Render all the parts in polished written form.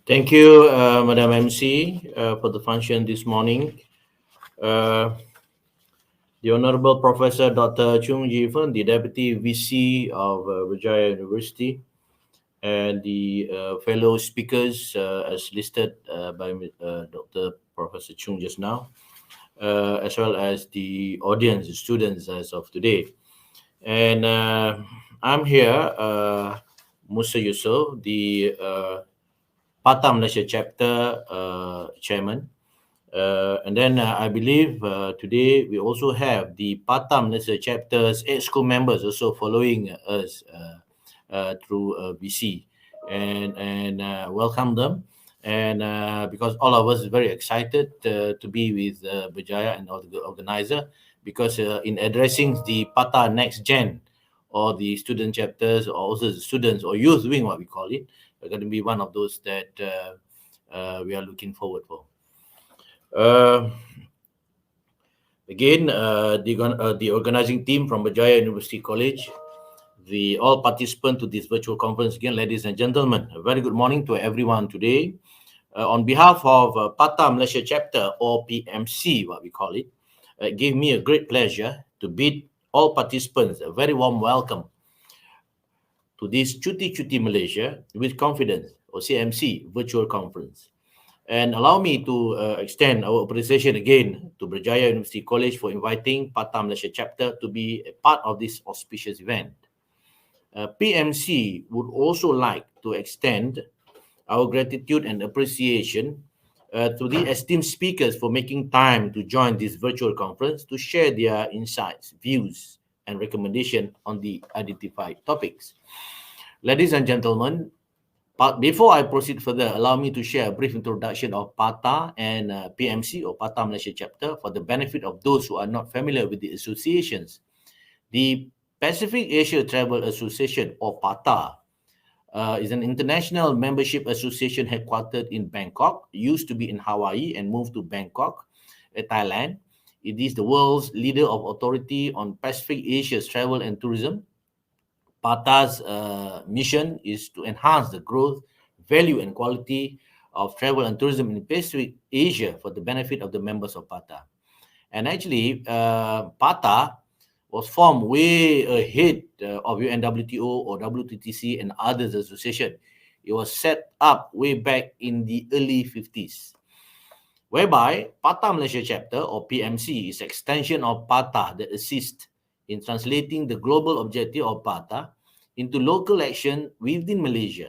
Thank you, Madam MC, for the function this morning. Uh, the Honorable Professor Dr. Chung Ji-Fen, the Deputy VC of Vijaya University, and the fellow speakers as listed by Dr. Professor Chung just now, as well as the audience, the students as of today. And I'm here, Musa Yusof, the Pata Malaysia chapter chairman. And then I believe today we also have the Pata Malaysia chapter's 8 school members also following us through BC, and welcome them. And because all of us is very excited to be with Berjaya and the organizer, because in addressing the Pata Next Gen, or the student chapters, or also the students or youth wing, what we call it, are going to be one of those that we are looking forward for. Uh, Again, the organizing team from Berjaya University College, the all participants to this virtual conference, again, ladies and gentlemen, a very good morning to everyone today. On behalf of Pata Malaysia Chapter, or PMC, what we call it, it gave me a great pleasure to bid all participants a very warm welcome to this Cuti-Cuti Malaysia with Confidence, or CMC, virtual conference. And allow me to extend our appreciation again to Berjaya University College for inviting Pata Malaysia Chapter to be a part of this auspicious event. PMC would also like to extend our gratitude and appreciation to the esteemed speakers for making time to join this virtual conference to share their insights, views, and recommendations on the identified topics. Ladies and gentlemen, but before I proceed further, allow me to share a brief introduction of PATA and PMC, or Pata Malaysia Chapter, for the benefit of those who are not familiar with the associations. The Pacific Asia Travel Association, or PATA, is an international membership association headquartered in Bangkok, used to be in Hawaii and moved to Bangkok, Thailand. It is the world's leader of authority on Pacific Asia's travel and tourism. PATA's mission is to enhance the growth, value, and quality of travel and tourism in Pacific Asia for the benefit of the members of PATA. And actually, PATA was formed way ahead of UNWTO or WTTC and others association. It was set up way back in the early 50s, whereby Pata Malaysia Chapter, or PMC, is extension of PATA that assists in translating the global objective of PATA into local action within Malaysia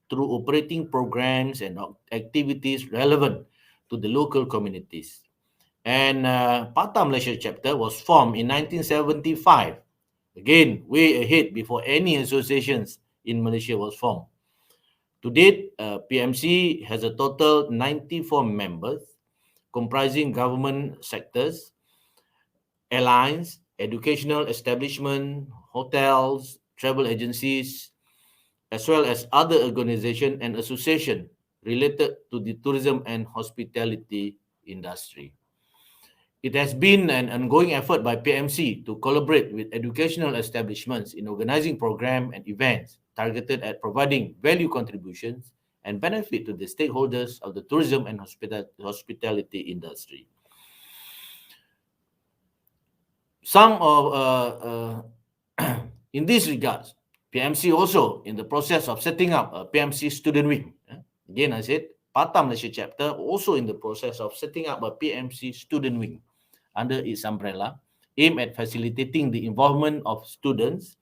through operating programs and activities relevant to the local communities. And Pata Malaysia Chapter was formed in 1975, again, way ahead before any associations in Malaysia was formed. To date, PMC has a total 94 members, comprising government sectors, airlines, educational establishment, hotels, travel agencies, as well as other organizations and associations related to the tourism and hospitality industry. It has been an ongoing effort by PMC to collaborate with educational establishments in organizing programs and events targeted at providing value contributions and benefit to the stakeholders of the tourism and hospitality industry. Some of in these regards, PMC also in the process of setting up a PMC student wing. Again, I said Pata Malaysia Chapter also in the process of setting up a PMC student wing under its umbrella, aimed at facilitating the involvement of students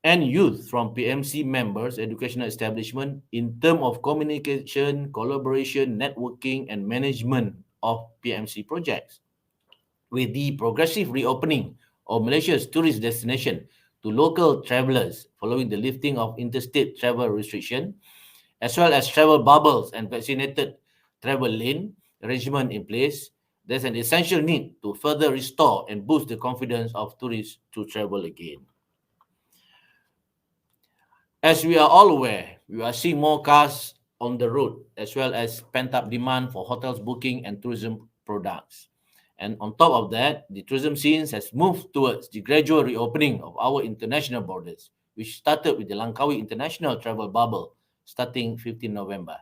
and youth from PMC members, educational establishment, in terms of communication, collaboration, networking, and management of PMC projects. With the progressive reopening of Malaysia's tourist destination to local travelers following the lifting of interstate travel restriction, as well as travel bubbles and vaccinated travel lane arrangement in place, there's an essential need to further restore and boost the confidence of tourists to travel again. As we are all aware, we are seeing more cars on the road, as well as pent-up demand for hotels booking and tourism products. And on top of that, the tourism scene has moved towards the gradual reopening of our international borders, which started with the Langkawi International Travel Bubble starting 15 November.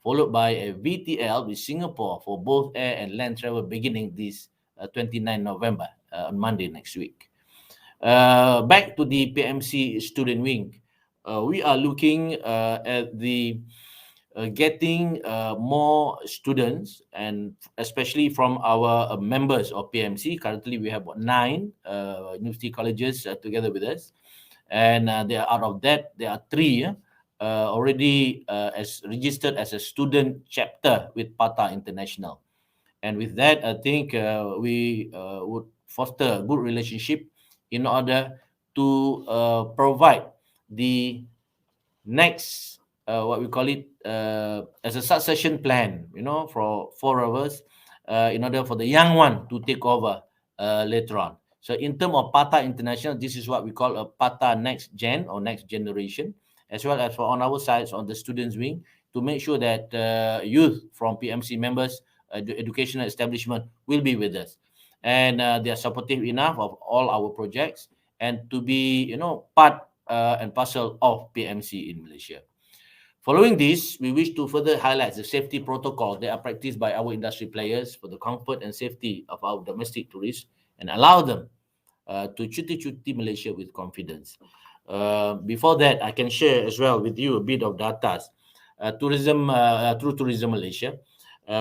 followed by a VTL with Singapore for both air and land travel beginning this 29 November on Monday next week. Back to the PMC student wing, we are looking at the getting more students, and especially from our members of PMC. Currently, we have about 9 university colleges together with us, and there out of that, there are 3 already as registered as a student chapter with PATA International. And with that, I think we would foster a good relationship in order to provide the next what we call it as a succession plan, for 4 of us, in order for the young one to take over later on. So in terms of PATA International, this is what we call a PATA next gen or next generation, as well as for on our sides on the students wing, to make sure that youth from PMC members, the educational establishment will be with us, and they are supportive enough of all our projects and to be part and parcel of PMC in Malaysia. Following this, we wish to further highlight the safety protocol that are practiced by our industry players for the comfort and safety of our domestic tourists, and allow them to Cuti-Cuti Malaysia with confidence. Before that, I can share as well with you a bit of data. Through Tourism Malaysia,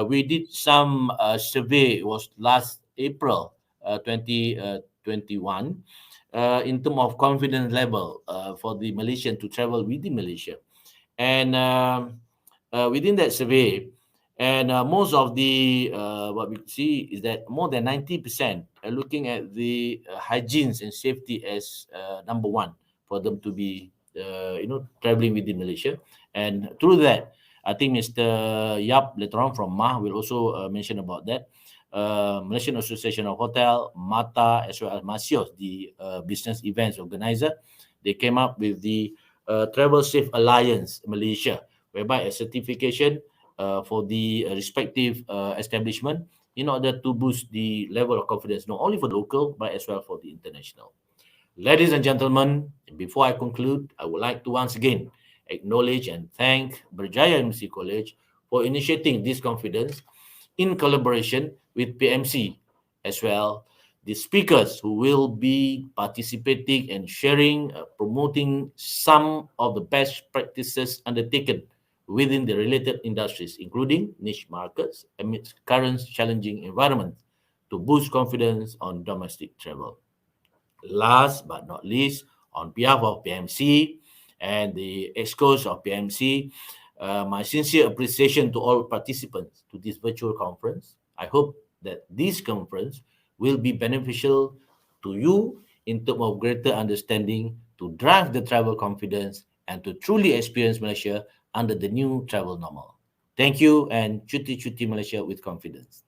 we did some survey. It was last April 2021, in terms of confidence level for the Malaysian to travel within Malaysia. And within that survey, and most of the what we see is that more than 90% are looking at the hygienes and safety as number one for them to be traveling within Malaysia. And through that, I think Mr. Yap later on from MAH will also mention about that. Malaysian Association of Hotel, MATA, as well as MASIOS, the business events organizer, they came up with the Travel Safe Alliance Malaysia, whereby a certification for the respective establishment in order to boost the level of confidence, not only for the local, but as well for the international. Ladies and gentlemen, before I conclude, I would like to once again acknowledge and thank Berjaya MC College for initiating this confidence in collaboration with PMC, as well the speakers who will be participating and sharing, promoting some of the best practices undertaken within the related industries, including niche markets amidst current challenging environment to boost confidence on domestic travel. Last but not least, on behalf of PMC and the EXCOs of PMC, my sincere appreciation to all participants to this virtual conference. I hope that this conference will be beneficial to you in terms of greater understanding to drive the travel confidence and to truly experience Malaysia under the new travel normal. Thank you, and Cuti-Cuti Malaysia with confidence.